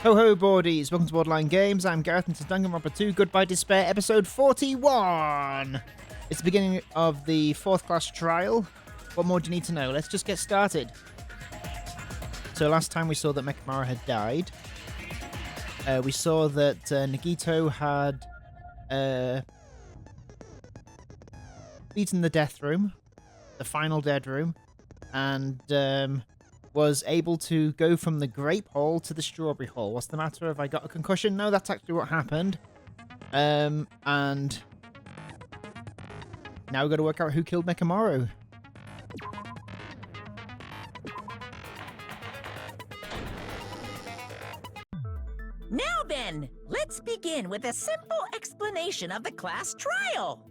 Ho ho boardies, welcome to Borderline Games. I'm Gareth and this is Danganronpa 2 Goodbye Despair episode 41. It's the beginning of the 4th class trial. What more do you need to know? Let's just get started. So last time we saw that Mekamaru had died. We saw that Nagito had beaten the death room, the final dead room, and was able to go from the grape hole to the strawberry hole. What's the matter? Have I got a concussion? No, that's actually what happened. And now we've got to work out who killed Mekamaru. Now then, let's begin with a simple explanation of the class trial.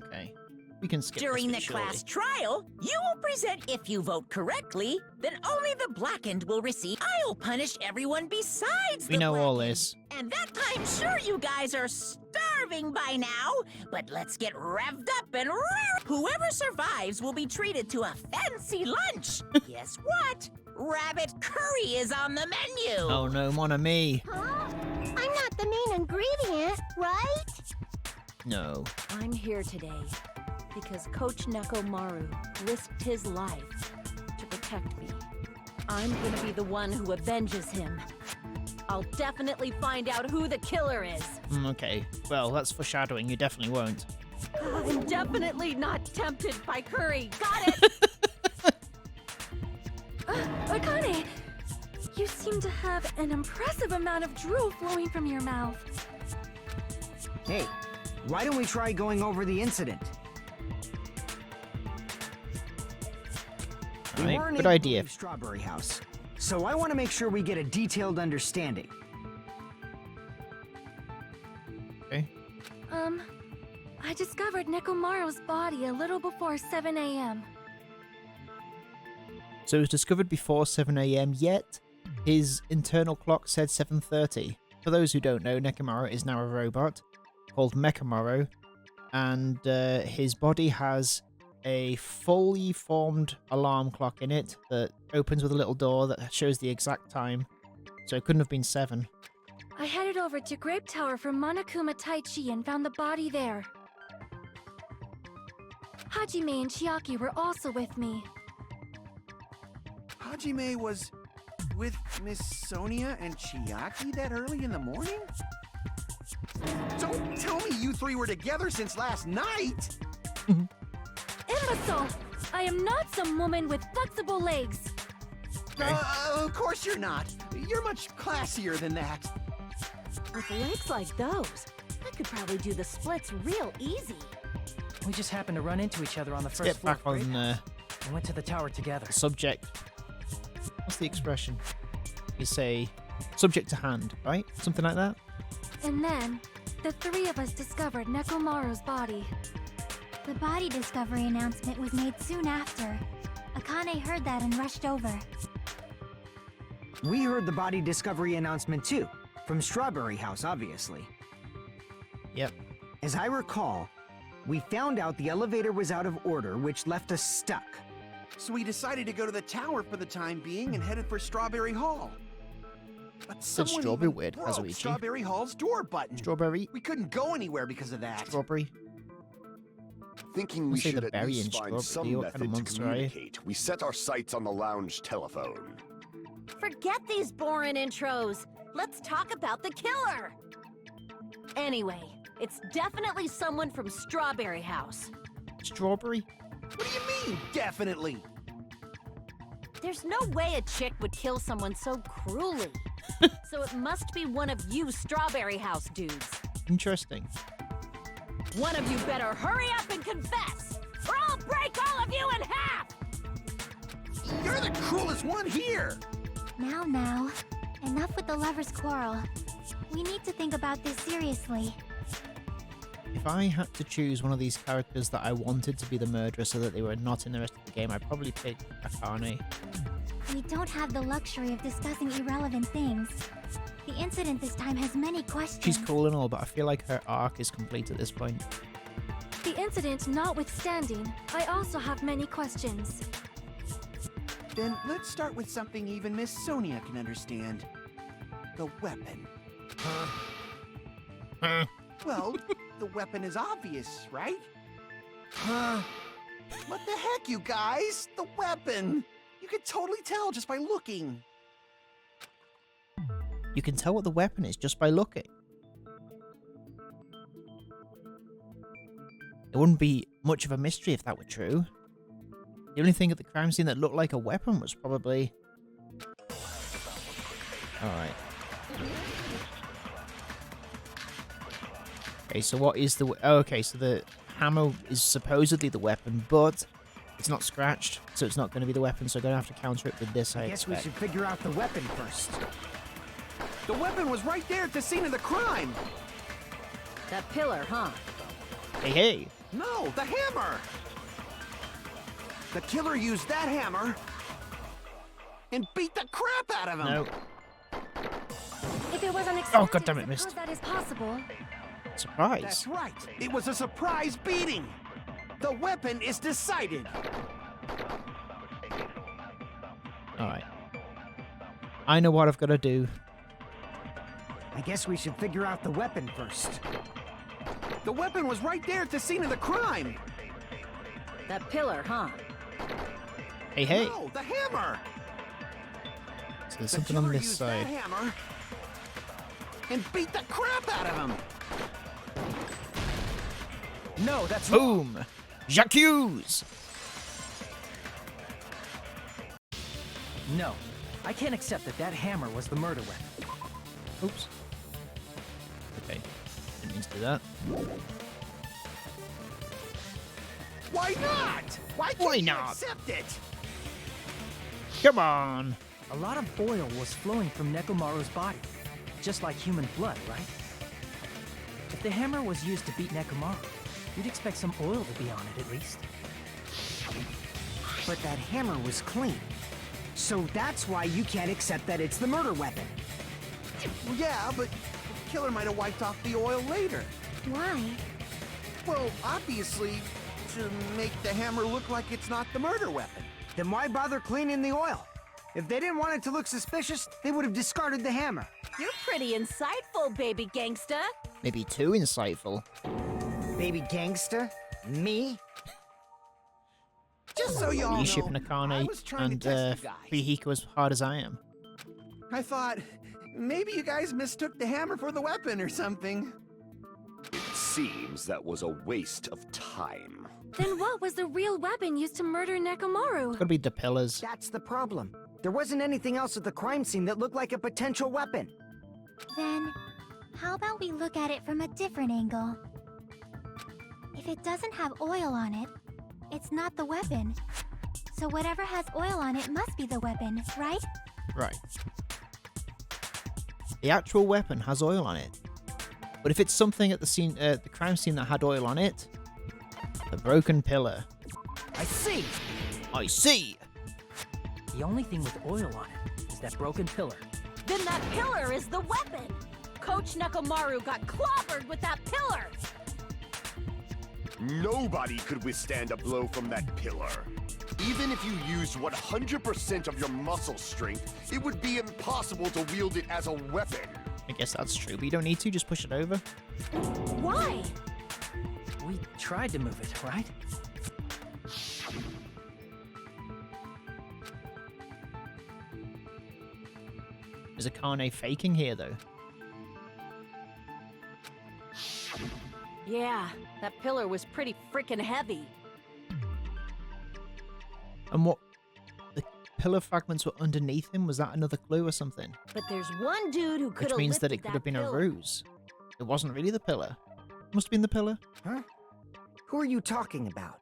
Okay, we can skip During the this bit, class surely. trial, you will present if you vote correctly, then only the blackened will receive. I'll punish everyone besides We the know all blackened. this. And that I'm sure you guys are starving by now, but let's get revved up and whoever survives will be treated to a fancy lunch. Guess what? Rabbit curry is on the menu. Oh no, mon ami. Huh? I'm not the main ingredient, right? No. I'm here today because Coach Nekomaru risked his life to protect me. I'm gonna be the one who avenges him. I'll definitely find out who the killer is. Okay, well, that's foreshadowing. You definitely won't. I'm definitely not tempted by curry. Got it? Akane, you seem to have an impressive amount of drool flowing from your mouth. Hey, why don't we try going over the incident? We Alright, weren't good able to idea. leave Strawberry House, so I want to make sure we get a detailed understanding. Okay. I discovered Nekomaru's body a little before 7 a.m. So it was discovered before 7 a.m. yet his internal clock said 7:30. For those who don't know, Nekomaru is now a robot called Mekamaru, and his body has a fully formed alarm clock in it that opens with a little door that shows the exact time. So it couldn't have been 7. I headed over to Grape Tower from Monokuma Taichi and found the body there. Hajime and Chiaki were also with me. Hajime was with Miss Sonia and Chiaki that early in the morning? Don't tell me you three were together since last night! Imbecile! I am not some woman with flexible legs. Okay. Of course you're not. You're much classier than that. With legs like those, I could probably do the splits real easy. We just happened to run into each other on the Let's first get floor. back on and went to the tower together. the subject. What's the expression? You say subject to hand, right? Something like that? And then, the three of us discovered Nekomaru's body. The body discovery announcement was made soon after. Akane heard that and rushed over. We heard the body discovery announcement too, from Strawberry House, obviously. Yep. As I recall, we found out the elevator was out of order, which left us stuck. So we decided to go to the tower for the time being and headed for Strawberry Hall. But someone strawberry even weird, broke Hazuichi. Strawberry Hall's door button. Strawberry. We couldn't go anywhere because of that. Strawberry. Thinking I'll we say should the at berry least and find strawberry, some what kind of method to monster are you? communicate, we set our sights on the lounge telephone. Forget these boring intros. Let's talk about the killer. Anyway, it's definitely someone from Strawberry House. Strawberry? What do you mean, definitely? There's no way a chick would kill someone so cruelly. So it must be one of you Strawberry House dudes. Interesting. One of you better hurry up and confess, or I'll break all of you in half! You're the cruelest one here! Now, enough with the lovers' quarrel. We need to think about this seriously. If I had to choose one of these characters that I wanted to be the murderer so that they were not in the rest of the game, I'd probably pick Akane. We don't have the luxury of discussing irrelevant things. The incident this time has many questions. She's cool and all, but I feel like her arc is complete at this point. The incident notwithstanding, I also have many questions. Then let's start with something even Miss Sonia can understand. The weapon. Huh. Well, the weapon is obvious, right? What the heck, you guys? The weapon! You can totally tell just by looking. You can tell what the weapon is just by looking. It wouldn't be much of a mystery if that were true. The only thing at the crime scene that looked like a weapon was probably... Alright. Okay, so what is the... Oh, okay, so the hammer is supposedly the weapon, but it's not scratched, so it's not going to be the weapon, so I'm going to have to counter it with this, I Guess we expect. should figure out the weapon first. The weapon was right there at the scene of the crime! That pillar, huh? Hey, hey! No, the hammer! The killer used that hammer and beat the crap out of him! No. If it was Oh, unexpected, goddammit, missed. suppose that is possible. Surprise. That's right. It was a surprise beating. The weapon is decided. Alright. I know what I've got to do. I guess we should figure out the weapon first. The weapon was right there at the scene of the crime. That pillar, huh? Hey, hey! No, the hammer. So there's The something on killer this used side. that hammer and beat the crap out of him. No, that's Boom! J'accuse! No. I can't accept that that hammer was the murder weapon. Oops. Okay. Didn't mean to do that. Why not? Why Why can't you not? accept it? Come on! A lot of oil was flowing from Nekomaru's body. Just like human blood, right? If the hammer was used to beat Nekomaru, you'd expect some oil to be on it at least. But that hammer was clean. So that's why you can't accept that it's the murder weapon. Well, yeah, but the killer might have wiped off the oil later. Why? Well, obviously, to make the hammer look like it's not the murder weapon. Then why bother cleaning the oil? If they didn't want it to look suspicious, they would have discarded the hammer. You're pretty insightful, baby gangsta. Maybe too insightful. Baby gangster? Me? Just so y'all know, You shipping I Akane was trying and to test you guys. Fihiko as hard as I am. I thought maybe you guys mistook the hammer for the weapon or something. It seems that was a waste of time. Then what was the real weapon used to murder Nekomaru? Could be the pillars. That's the problem. There wasn't anything else at the crime scene that looked like a potential weapon. Then, how about we look at it from a different angle? If it doesn't have oil on it, it's not the weapon. So whatever has oil on it must be the weapon, right? Right. The actual weapon has oil on it. But if it's something at the scene, the crime scene that had oil on it, the broken pillar. I see! I see! The only thing with oil on it is that broken pillar. Then that pillar is the weapon! Coach Nekomaru got clobbered with that pillar! Nobody could withstand a blow from that pillar. Even if you used 100% of your muscle strength, it would be impossible to wield it as a weapon. I guess that's true, but you don't need to, just push it over. Why? We tried to move it, right? Is Akane faking here, though? Yeah, that pillar was pretty freaking heavy. And what? The pillar fragments were underneath him? Was that another clue or something? But there's one dude who could Which have means that lifted it could have been a pillar. ruse. It wasn't really the pillar. Must have been the pillar. Huh? Who are you talking about?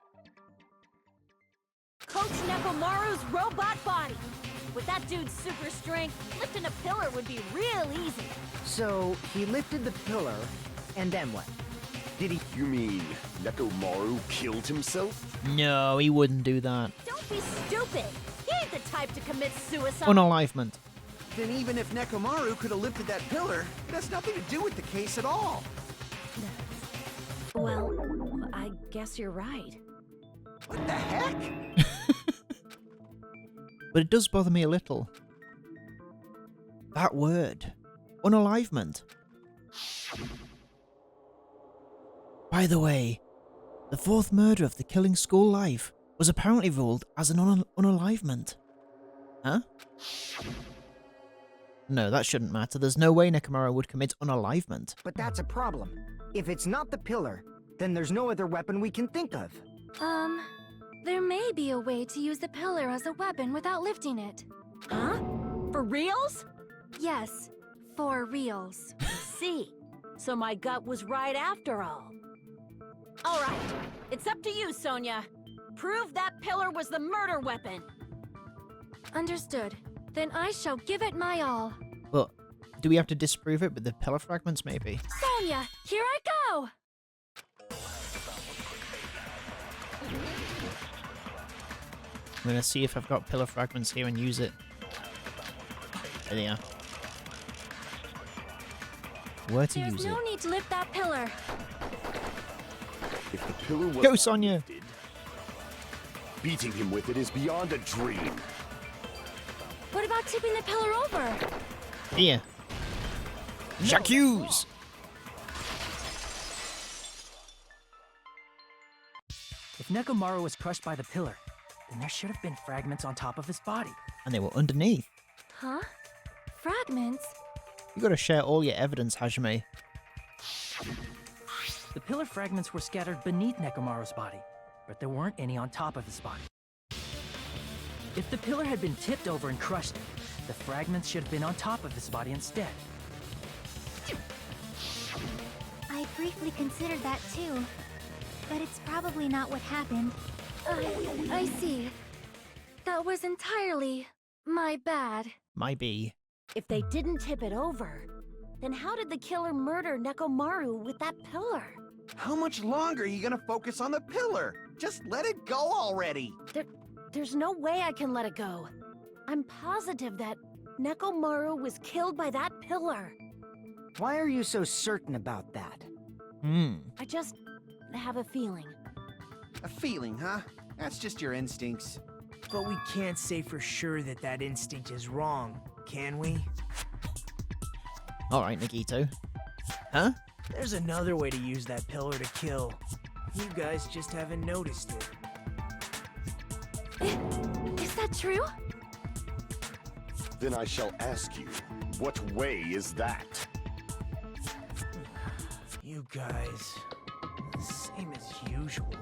Coach Nekomaru's robot body! With that dude's super strength, lifting a pillar would be real easy. So, he lifted the pillar, and then what? Did he... You mean Nekomaru killed himself? No, he wouldn't do that. Don't be stupid! He ain't the type to commit suicide! Unalivement. Then even if Nekomaru could have lifted that pillar, it has nothing to do with the case at all. Well, I guess you're right. What the heck? But it does bother me a little. That word. unalivement. By the way, the fourth murder of the Killing School life was apparently ruled as an unalivement. Huh? No, that shouldn't matter. There's no way Nekomaru would commit unalivement. But that's a problem. If it's not the pillar, then there's no other weapon we can think of. There may be a way to use the pillar as a weapon without lifting it. Huh? For reals? Yes, for reals. See. So my gut was right after all. All right. It's up to you, Sonia. Prove that pillar was the murder weapon. Understood. Then I shall give it my all. But do we have to disprove it with the pillar fragments, maybe? Sonia, here I go! I'm gonna see if I've got pillar fragments here and use it. There they are. Where to There's use no it? need to lift that pillar. If the pillar was Go, not Sonia! lifted, beating him with it is beyond a dream. What about tipping the pillar over? Here. J'accuse! If Nekomaru was crushed by the pillar, then there should have been fragments on top of his body. And they were underneath. Huh? Fragments? You gotta share all your evidence, Hajime. The pillar fragments were scattered beneath Nekomaru's body, but there weren't any on top of his body. If the pillar had been tipped over and crushed him, the fragments should have been on top of his body instead. I briefly considered that too, but it's probably not what happened. I see. That was entirely my bad. Might be. If they didn't tip it over, then how did the killer murder Nekomaru with that pillar? How much longer are you gonna focus on the pillar? Just let it go already. There's no way I can let it go. I'm positive that Nekomaru was killed by that pillar. Why are you so certain about that? I just have a feeling. A feeling, huh? That's just your instincts. But we can't say for sure that that instinct is wrong, can we? Alright, Nagito. Huh? There's another way to use that pillar to kill. You guys just haven't noticed it. Is that true? Then I shall ask you, what way is that? You guys, same as usual.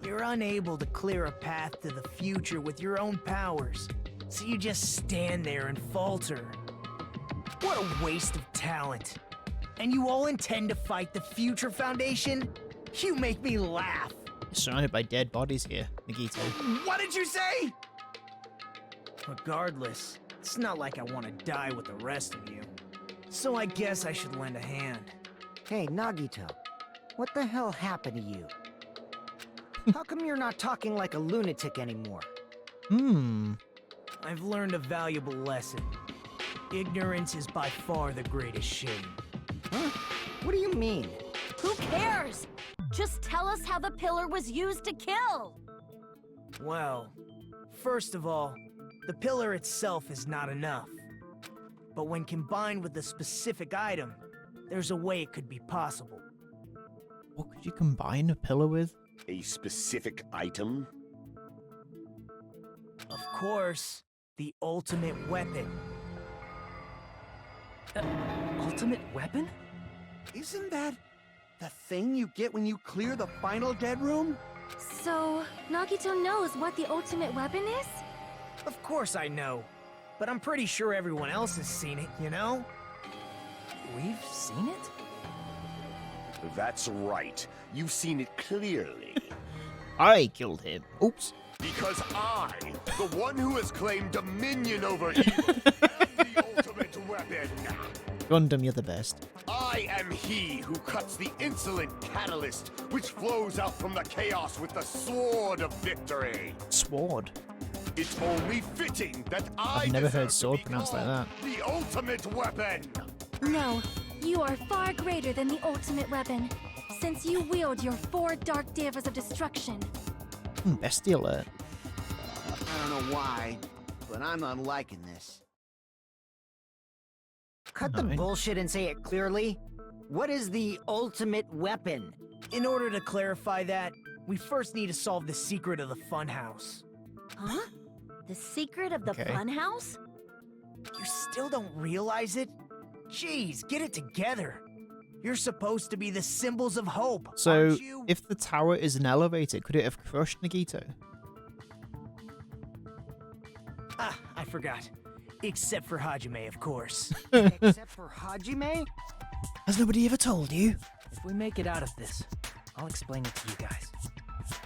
You're unable to clear a path to the future with your own powers, so you just stand there and falter. What a waste of talent. And you all intend to fight the Future Foundation? You make me laugh. You're surrounded by dead bodies here, Nagito. What did you say? Regardless, it's not like I want to die with the rest of you. So I guess I should lend a hand. Hey, Nagito. What the hell happened to you? How come you're not talking like a lunatic anymore? I've learned a valuable lesson. Ignorance is by far the greatest shame. Huh? What do you mean? Who cares? Just tell us how the pillar was used to kill. Well, first of all, the pillar itself is not enough. But when combined with a specific item, there's a way it could be possible. What could you combine a pillar with? A specific item? Of course, the ultimate weapon. Ultimate weapon? Isn't that the thing you get when you clear the final dead room? So, Nagito knows what the ultimate weapon is? Of course I know, but I'm pretty sure everyone else has seen it, you know? We've seen it? That's right. You've seen it clearly. I killed him. Oops. Because I, the one who has claimed dominion over evil, am the ultimate weapon. Gundam, you're the best. I am he who cuts the insolent catalyst which flows out from the chaos with the sword of victory. Sword. It's only fitting that I've never heard deserve to sword be pronounced like called that. The ultimate weapon. No, you are far greater than the ultimate weapon, since you wield your 4 Dark Devas of Destruction. Bestie alert. I don't know why, but I'm not liking this. Cut the bullshit and say it clearly. What is the ultimate weapon? In order to clarify that, we first need to solve the secret of the funhouse. Huh? The secret of the funhouse? You still don't realize it? Jeez, get it together. You're supposed to be the symbols of hope, So, aren't you? if the tower is an elevator, could it have crushed Nagito? Ah, I forgot. Except for Hajime, of course. Except for Hajime? Has nobody ever told you? If we make it out of this, I'll explain it to you guys.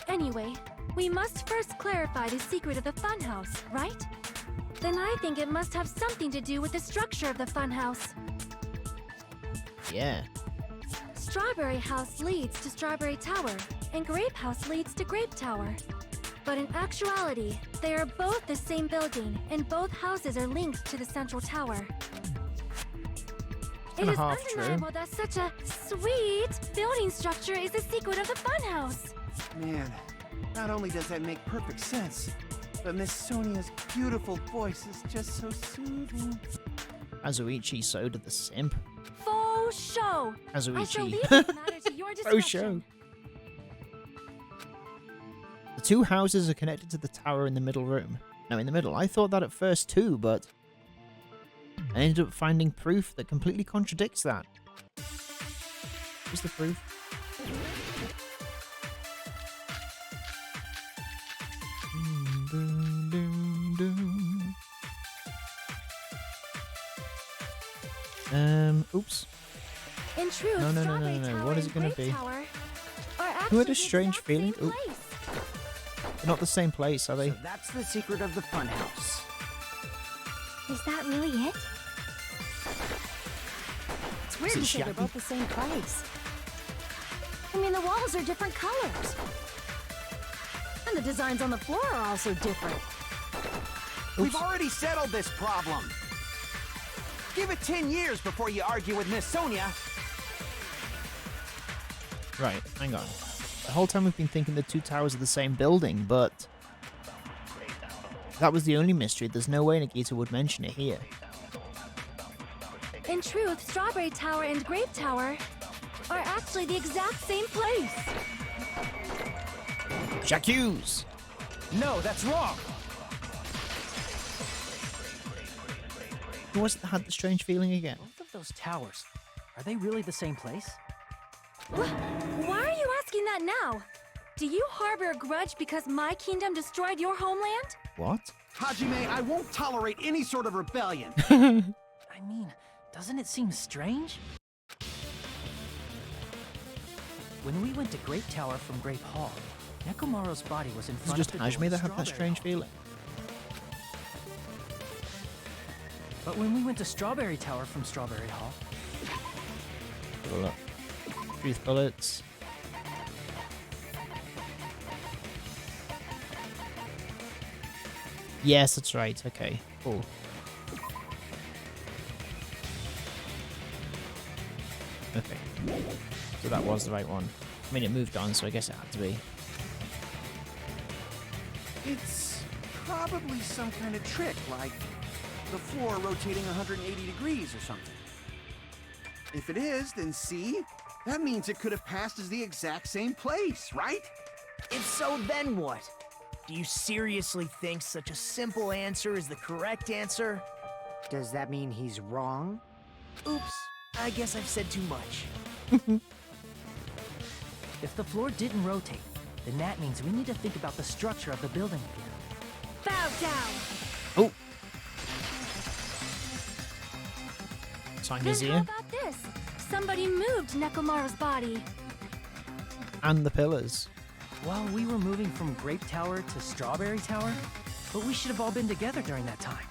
Anyway, we must first clarify the secret of the funhouse, right? Then I think it must have something to do with the structure of the funhouse. Yeah. Strawberry House leads to Strawberry Tower, and Grape House leads to Grape Tower. But in actuality, they are both the same building, and both houses are linked to the central tower. It is half true. undeniable that such a sweet building structure is the secret of the funhouse. Man, not only does that make perfect sense, but Miss Sonia's beautiful voice is just so soothing. Azuichi, so did the simp. Faux show! I shall Azuichi. leave this matter to your Faux show. discretion. The two houses are connected to the tower in the middle room. No, in the middle. I thought that at first too, but I ended up finding proof that completely contradicts that. Where's the proof? Oops. In truth, No. Strawberry Tower What is and it gonna Grape be? Tower are Who actually had a the strange exact feeling? same Oop. place. They're not the same place, are they? So that's the secret of the funhouse. Is that really it? It's weird Is it to say they're Shaggy? both the same place. I mean, the walls are different colors. And the designs on the floor are also different. We've already settled this problem. Give it 10 years before you argue with Miss Sonia. Right, hang on. The whole time we've been thinking the two towers are the same building, but that was the only mystery. There's no way Nagito would mention it here. In truth, Strawberry Tower and Grape Tower are actually the exact same place. J'accuse! No, that's wrong. Who was it that had the strange feeling again? Both of those towers, are they really the same place? Why are you asking that now? Do you harbor a grudge because my kingdom destroyed your homeland? What? Hajime, I won't tolerate any sort of rebellion. I mean, doesn't it seem strange? When we went to Grape Tower from Grape Hall, Nekomaru's body was in Was it front just of the door Hajime of that had that Strawberry strange Hall. feeling? But when we went to Strawberry Tower from Strawberry Hall, Have a look. Truth bullets. Yes, that's right. Okay, cool. Okay. So that was the right one. I mean, it moved on, so I guess it had to be. It's probably some kind of trick, like the floor rotating 180 degrees or something. If it is, then see? That means it could have passed as the exact same place, right? If so, then what? Do you seriously think such a simple answer is the correct answer? Does that mean he's wrong? Oops, I guess I've said too much. if the floor didn't rotate, then that means we need to think about the structure of the building again. Bow down! Oh! Then Sonya's how here. about this? Somebody moved Nekomaru's body. And the pillars. Well, we were moving from Grape Tower to Strawberry Tower, but we should have all been together during that time.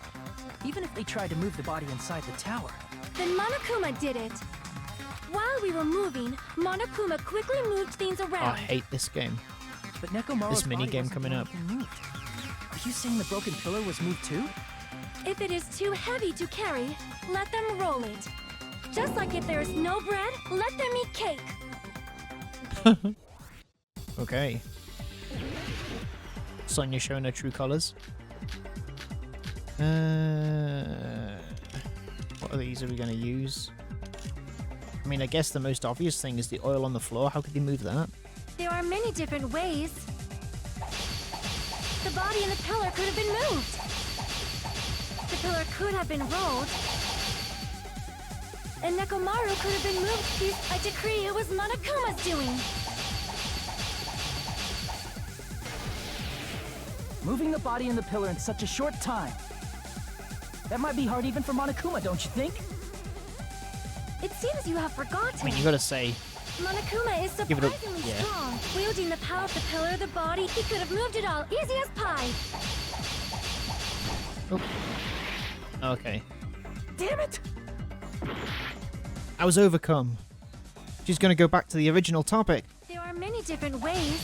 Even if they tried to move the body inside the tower. Then Monokuma did it. While we were moving, Monokuma quickly moved things Oh, around. I hate this game. But Nekomaru's This mini body game wasn't coming the up. only thing moved. Are you saying the broken pillar was moved too? If it is too heavy to carry, let them roll it. Just like if there is no bread, let them eat cake. Okay. Sonya showing her true colors. What What of these are we going to use? I mean, I guess the most obvious thing is the oil on the floor. How could they move that? There are many different ways. The body in the pillar could have been moved. The pillar could have been rolled. And Nekomaru could have been moved. I decree it was Monokuma's doing. Moving the body and the pillar in such a short time. That might be hard even for Monokuma, don't you think? It seems you have forgotten. I mean, you gotta say, Monokuma is Give it a- surprisingly yeah. strong. Wielding the power of the pillar, the body, he could have moved it all, easy as pie. okay. Damn it! I was overcome. She's gonna go back to the original topic. There are many different ways.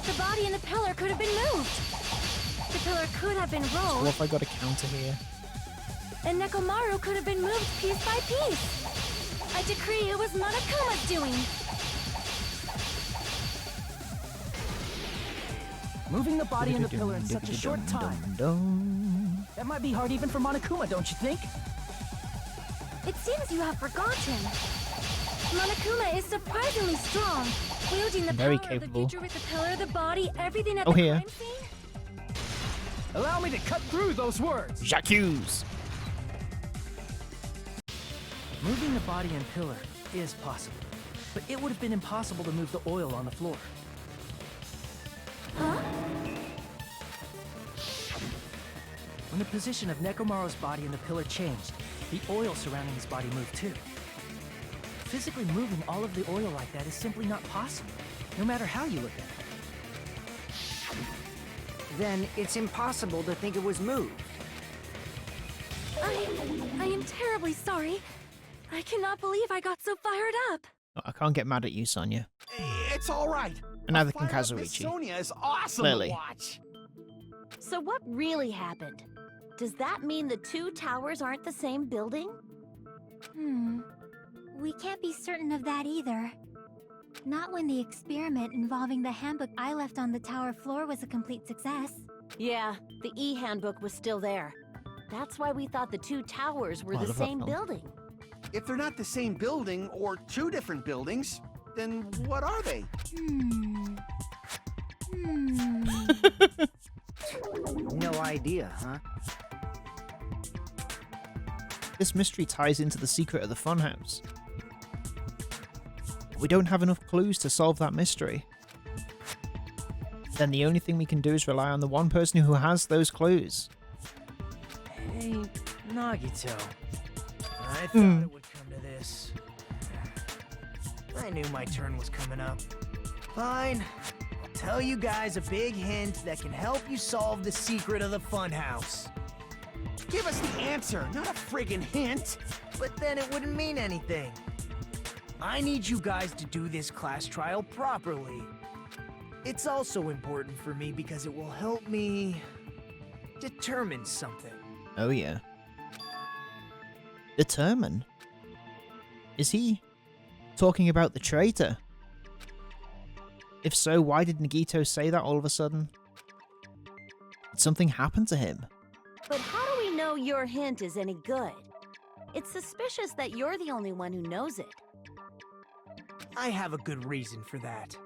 The body and the pillar could have been moved. The pillar could have been So rolled. what if I got a counter here? And Nekomaru could have been moved piece by piece. I decree it was Monokuma's doing. Moving the body and the pillar in such a short time. That might be hard even for Monokuma, don't you think? It seems you have forgotten. Monokuma is surprisingly strong. Wielding the Very power capable. of the future with the pillar, the body, everything at Oh, the here. crime scene. Allow me to cut through those words. J'accuse! Moving the body and pillar is possible, but it would have been impossible to move the oil on the floor. Huh? When the position of Nekomaru's body and the pillar changed, the oil surrounding his body moved too. Physically moving all of the oil like that is simply not possible, no matter how you look at it. Then it's impossible to think it was moved. I am terribly sorry. I cannot believe I got so fired up. Oh, I can't get mad at you, Sonia. It's all right. And neither can Fire up Miss Kazuichi. Sonia is awesome Clearly. to watch. So what really happened? Does that mean the two towers aren't the same building? We can't be certain of that either. Not when the experiment involving the handbook I left on the tower floor was a complete success. Yeah, the e-handbook was still there. That's why we thought the two towers were What the the fuck, same no? building. If they're not the same building or two different buildings, then what are they? No idea, huh? This mystery ties into the secret of the funhouse. We don't have enough clues to solve that mystery. Then the only thing we can do is rely on the one person who has those clues. Hey, Nagito. I thought it would come to this. I knew my turn was coming up. Fine. I'll tell you guys a big hint that can help you solve the secret of the funhouse. Give us the answer, not a friggin' hint. But then it wouldn't mean anything. I need you guys to do this class trial properly. It's also important for me because it will help me determine something. Oh yeah. Determine? Is he talking about the traitor? If so, why did Nagito say that all of a sudden? Did something happen to him? But how do we know your hint is any good? It's suspicious that you're the only one who knows it. I have a good reason for that.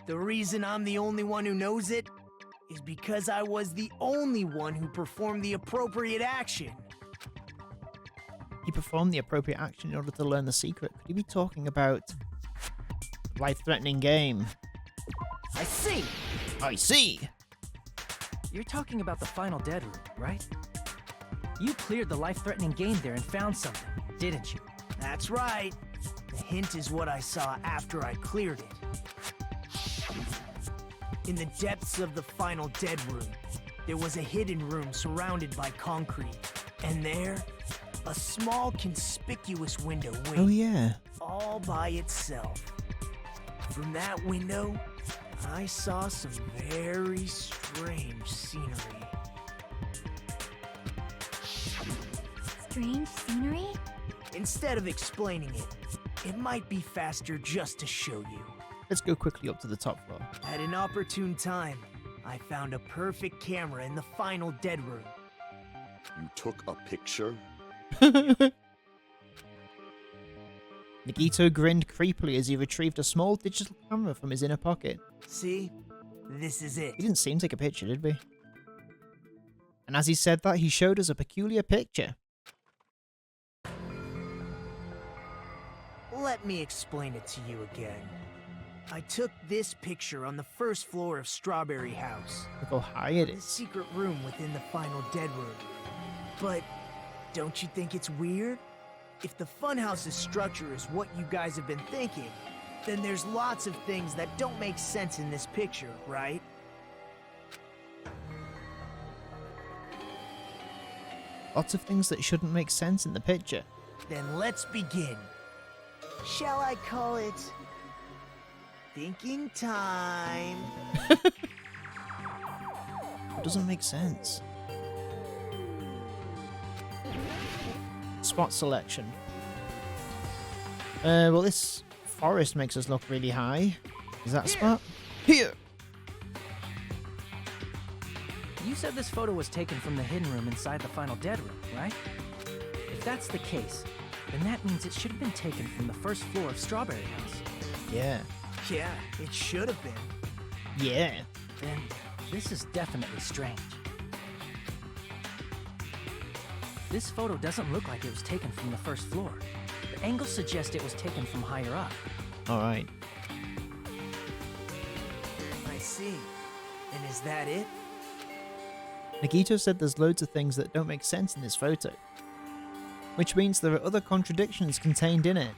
The reason I'm the only one who knows it is because I was the only one who performed the appropriate action. He performed the appropriate action in order to learn the secret. Could he be talking about life-threatening game? I see! I see! You're talking about the final dead room, right? You cleared the life-threatening game there and found something, didn't you? That's right. The hint is what I saw after I cleared it. In the depths of the final dead room, there was a hidden room surrounded by concrete. And there, a small conspicuous window waiting. Oh yeah. All by itself. From that window, I saw some very strange scenery. Strange scenery? Instead of explaining it, it might be faster just to show you. Let's go quickly up to the top floor. At an opportune time, I found a perfect camera in the final dead room. You took a picture? Nagito grinned creepily as he retrieved a small digital camera from his inner pocket. See? This is it. He didn't see him take a picture, did we? And as he said that, he showed us a peculiar picture. Let me explain it to you again. I took this picture on the first floor of Strawberry House. Look how high it The is. secret room within the final dead room. But don't you think it's weird? If the funhouse's structure is what you guys have been thinking, then there's lots of things that don't make sense in this picture, right? Lots of things that shouldn't make sense in the picture. Then let's begin. Shall I call it thinking time? It doesn't make sense. Spot selection. Well, this forest makes us look really high. Is that a spot? Here! You said this photo was taken from the hidden room inside the final dead room, right? If that's the case, then that means it should have been taken from the first floor of Strawberry House. Yeah. Yeah, it should have been. Yeah. Then this is definitely strange. This photo doesn't look like it was taken from the first floor. The angles suggest it was taken from higher up. Alright. I see. And is that it? Nagito said there's loads of things that don't make sense in this photo. Which means there are other contradictions contained in it.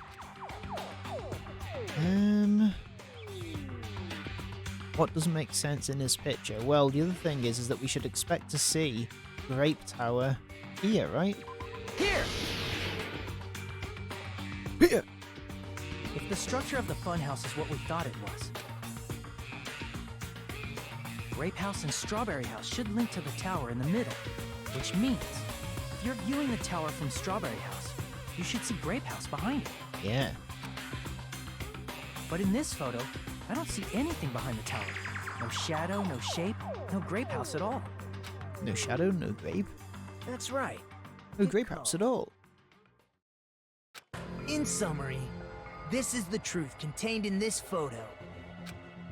What doesn't make sense in this picture? Well, the other thing is that we should expect to see Grape Tower here, right? Here! Here! If the structure of the funhouse is what we thought it was, Grape House and Strawberry House should link to the tower in the middle, which means if you're viewing the tower from Strawberry House, you should see Grape House behind it. Yeah. But in this photo, I don't see anything behind the tower. No shadow, no shape, no Grape House at all. No shadow, no grape. That's right. No grape house at all. In summary, this is the truth contained in this photo.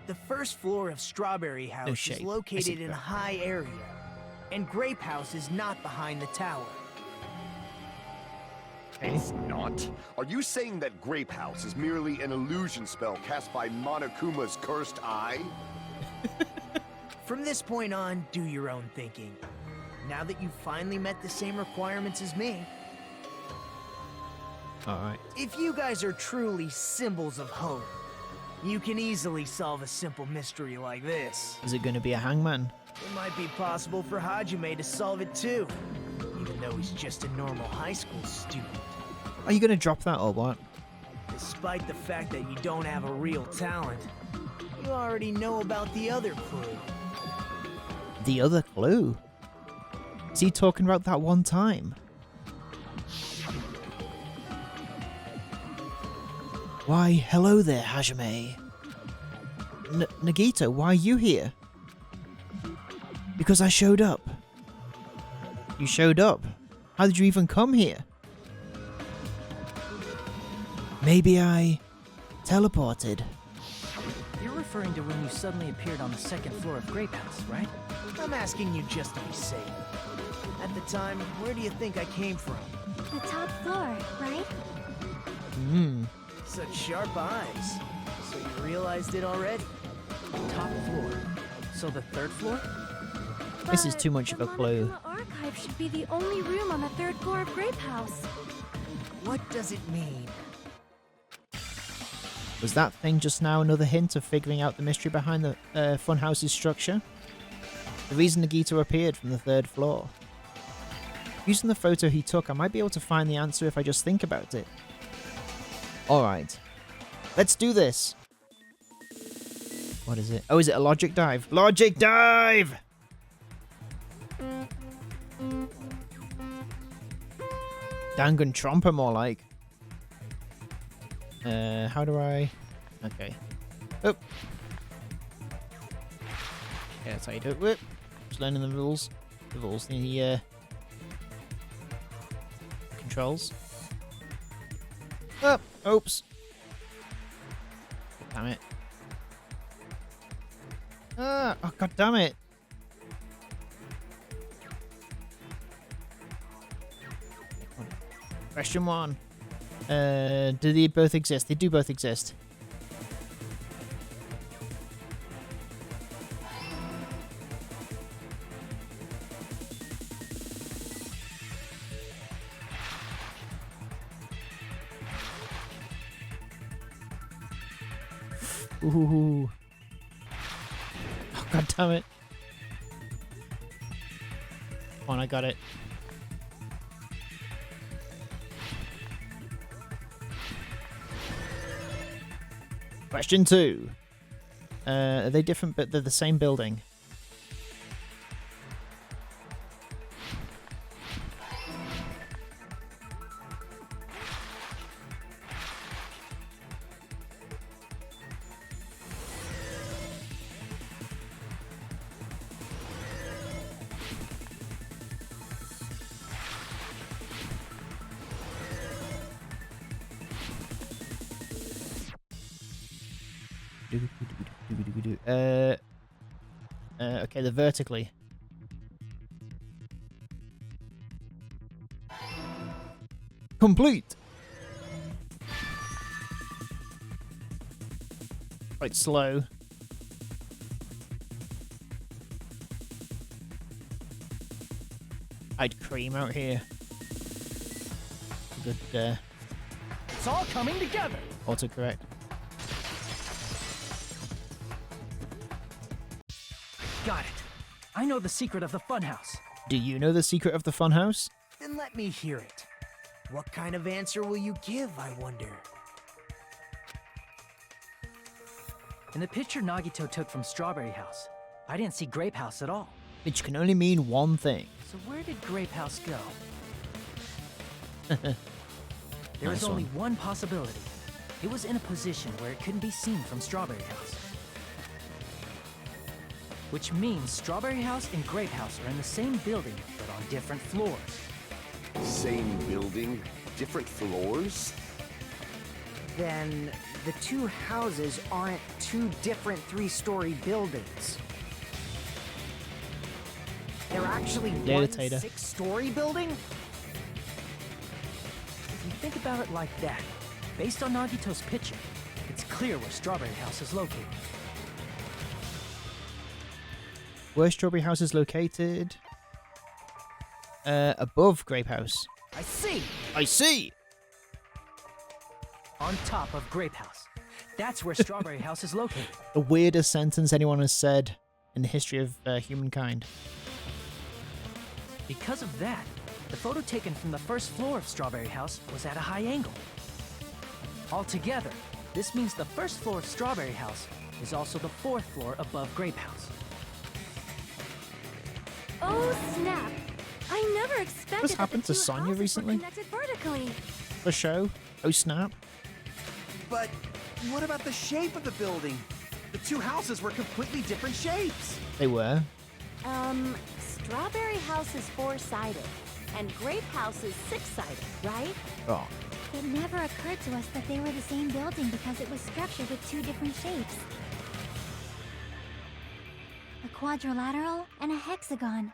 The first floor of Strawberry House shape. is I see located in a that. high area, and Grape House is not behind the tower. It's not. Are you saying that Grape House is merely an illusion spell cast by Monokuma's cursed eye? From this point on, do your own thinking. Now that you've finally met the same requirements as me, Alright. if you guys are truly symbols of hope, you can easily solve a simple mystery like this. Is it going to be a hangman? It might be possible for Hajime to solve it too, even though he's just a normal high school student. Are you going to drop that or what? Despite the fact that you don't have a real talent, you already know about the other clue. The other clue? Is he talking about that one time? Why, hello there, Hajime. Nagito, why are you here? Because I showed up. You showed up? How did you even come here? Maybe I teleported. You're referring to when you suddenly appeared on the second floor of Grape House, right? I'm asking you just to be safe. At the time, where do you think I came from? The top floor, right? Such sharp eyes. So you realized it already? Top floor. So the third floor? This is But too much of a the clue. Monokuma archive should be the only room on the third floor of Grape House. What does it mean? Was that thing just now another hint of figuring out the mystery behind the funhouse's structure? The reason Nagito appeared from the third floor. Using the photo he took, I might be able to find the answer if I just think about it. Alright. Let's do this! What is it? Oh, is it a logic dive? Logic dive! Danganronpa more like. How do I... Okay. Oh! Yeah, that's how you do it. Whoop. Just learning the rules. The rules. The controls. Oh, oops. Damn it. Oh, god damn it. Question 1. Do they both exist? They do both exist. Ooh. Oh, god damn it. Come on, I got it. Question 2. Are they different, but they're the same building? Okay, they're vertically. Complete! Quite slow. I'd cream out here. Good, It's all coming together. autocorrect. Got it. I know the secret of the funhouse. Do you know the secret of the funhouse? Then let me hear it. What kind of answer will you give, I wonder? In the picture Nagito took from Strawberry House, I didn't see Grape House at all. Which can only mean one thing. So where did Grape House go? There Nice is only one. one possibility. It was in a position where it couldn't be seen from Strawberry House. Which means Strawberry House and Grape House are in the same building, but on different floors. Same building, different floors? Then the two houses aren't two different three-story buildings. They're actually Data one Tater. 6-story building? If you think about it like that, based on Nagito's picture, it's clear where Strawberry House is located. Where Strawberry House is located? Above Grape House. I see! I see! On top of Grape House. That's where Strawberry House is located. The weirdest sentence anyone has said in the history of humankind. Because of that, the photo taken from the first floor of Strawberry House was at a high angle. Altogether, this means the first floor of Strawberry House is also the fourth floor above Grape House. Oh snap! I never expected What's that happened the to two Sonya houses were recently? connected vertically. The show? Oh snap. But what about the shape of the building? The two houses were completely different shapes. They were. Strawberry House is 4-sided, and Grape House is 6-sided, right? Oh. It never occurred to us that they were the same building because it was structured with two different shapes. A quadrilateral and a hexagon,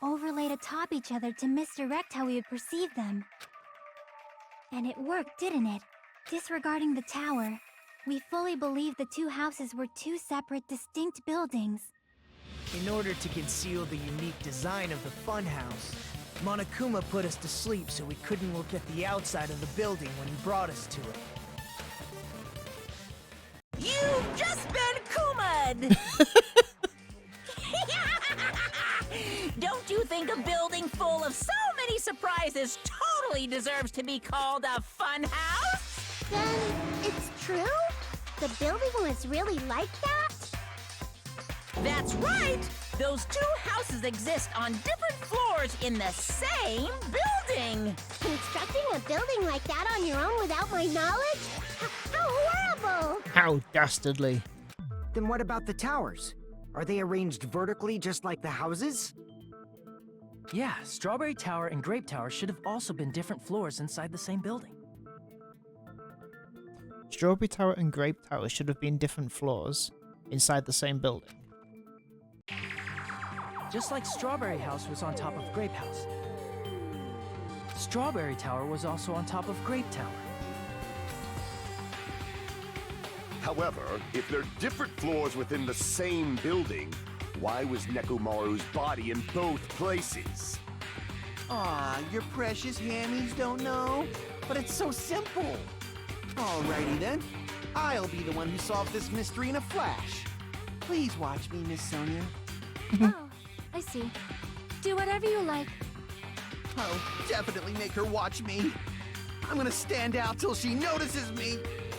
overlaid atop each other to misdirect how we would perceive them. And it worked, didn't it? Disregarding the tower, we fully believed the two houses were two separate, distinct buildings. In order to conceal the unique design of the funhouse, Monokuma put us to sleep so we couldn't look at the outside of the building when he brought us to it. You've just been Kuma'd! Don't you think a building full of so many surprises totally deserves to be called a fun house? Then, it's true? The building was really like that? That's right! Those two houses exist on different floors in the same building! Constructing a building like that on your own without my knowledge? How horrible! How dastardly. Then what about the towers? Are they arranged vertically just like the houses? Yeah, Strawberry Tower and Grape Tower should have also been different floors inside the same building. Strawberry Tower and Grape Tower should have been different floors inside the same building. Just like Strawberry House was on top of Grape House. Strawberry Tower was also on top of Grape Tower. However, if they're different floors within the same building, why was Nekomaru's body in both places? Aw, your precious hammies don't know? But it's so simple. Alrighty then. I'll be the one who solved this mystery in a flash. Please watch me, Miss Sonia. Oh, I see. Do whatever you like. Oh, definitely make her watch me. I'm gonna stand out till she notices me.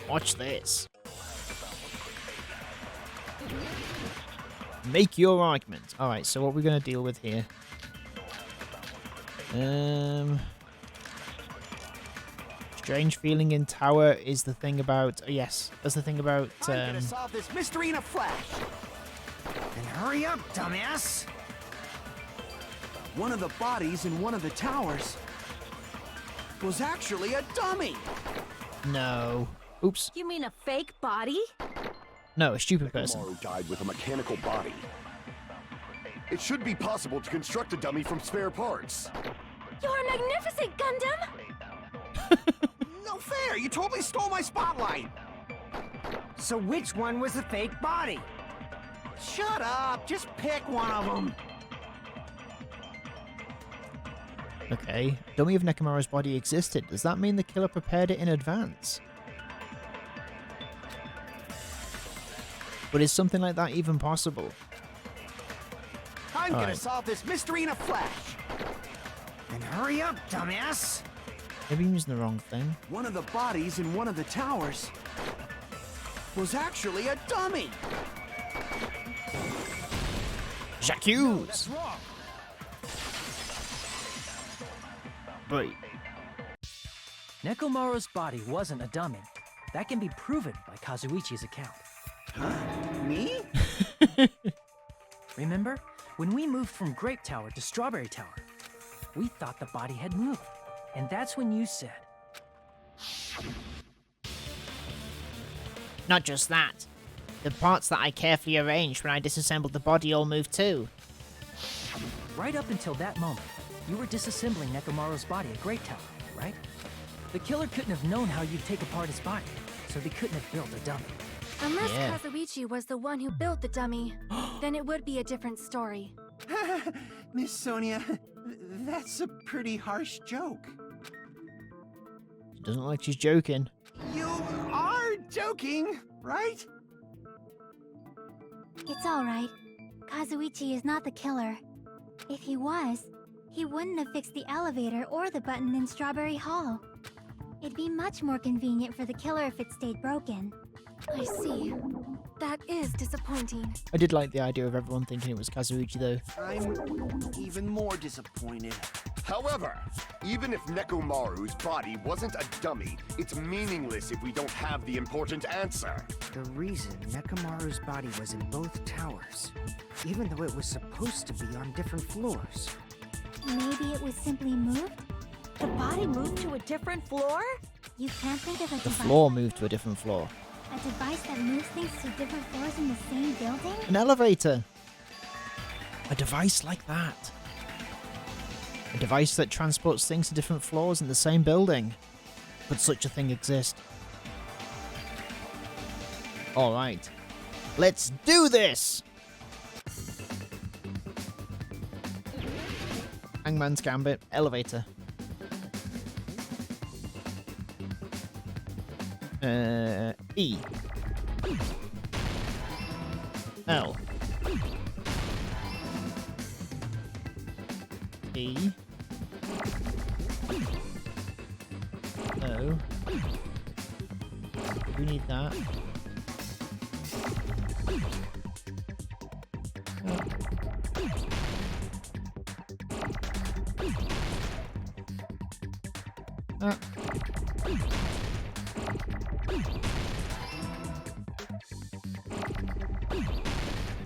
Watch this. Make your argument. Alright, so what we're going to deal with here. Strange feeling in tower is the thing about... Oh, yes, that's the thing about... I'm gonna solve this mystery in a flash. Then hurry up, dumbass! One of the bodies in one of the towers was actually a dummy. No. Oops. You mean a fake body? No, a stupid person. Nekomaru died with a mechanical body. It should be possible to construct a dummy from spare parts. You're magnificent, Gundam! No fair! You totally stole my spotlight! So which one was the fake body? Shut up! Just pick one of them! Okay. Dummy of Nekomaru's body existed. Does that mean the killer prepared it in advance? But is something like that even possible? I'm gonna Alright. solve this mystery in a flash! Then hurry up, dumbass! Maybe I'm using the wrong thing. One of the bodies in one of the towers was actually a dummy! J'accuse! wrong! Right. Nekomaru's body wasn't a dummy. That can be proven by Kazuichi's account. Me? Remember? When we moved from Grape Tower to Strawberry Tower, we thought the body had moved. And that's when you said, Not just that. The parts that I carefully arranged when I disassembled the body all moved too. right up until that moment, you were disassembling Nekomaru's body at Grape Tower, right? The killer couldn't have known how you'd take apart his body, so they couldn't have built a dummy. Unless Yeah. Kazuichi was the one who built the dummy, then it would be a different story. Miss Sonia, that's a pretty harsh joke. She doesn't look like she's joking. You are joking, right? It's alright. Kazuichi is not the killer. If he was, he wouldn't have fixed the elevator or the button in Strawberry Hall. It'd be much more convenient for the killer if it stayed broken. I see. That is disappointing. I did like the idea of everyone thinking it was Kazuichi though. I'm even more disappointed. However, even if Nekomaru's body wasn't a dummy, it's meaningless if we don't have the important answer. The reason Nekomaru's body was in both towers, even though it was supposed to be on different floors. Maybe it was simply moved? The body moved to a different floor? You can't think of a The device. floor moved to a different floor. A device that moves things to different floors in the same building? An elevator! A device like that. A device that transports things to different floors in the same building. Could such a thing exist? Alright. Let's do this! Hangman's Gambit, elevator. E. L. E. O. We need that. Ah.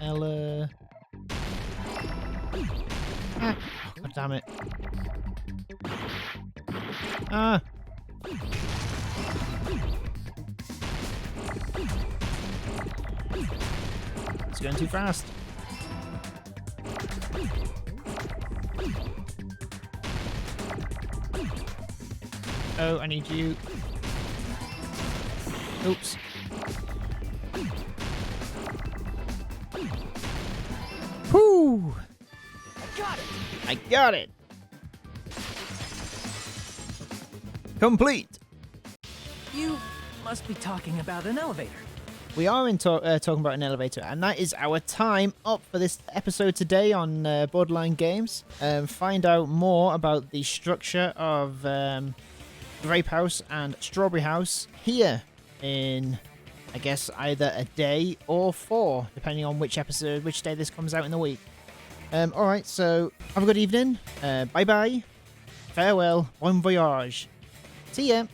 Ella. Ah. damn it. Ah! It's going too fast. Oh, I need you. Oops. Whoo! I got it! Complete! You must be talking about an elevator. We are talking about an elevator, and that is our time up for this episode today on Borderline Games. Find out more about the structure of Grape House and Strawberry House here in, I guess, either a day or 4, depending on which day this comes out in the week. Alright, so have a good evening. Bye-bye. Farewell. Bon voyage. See ya.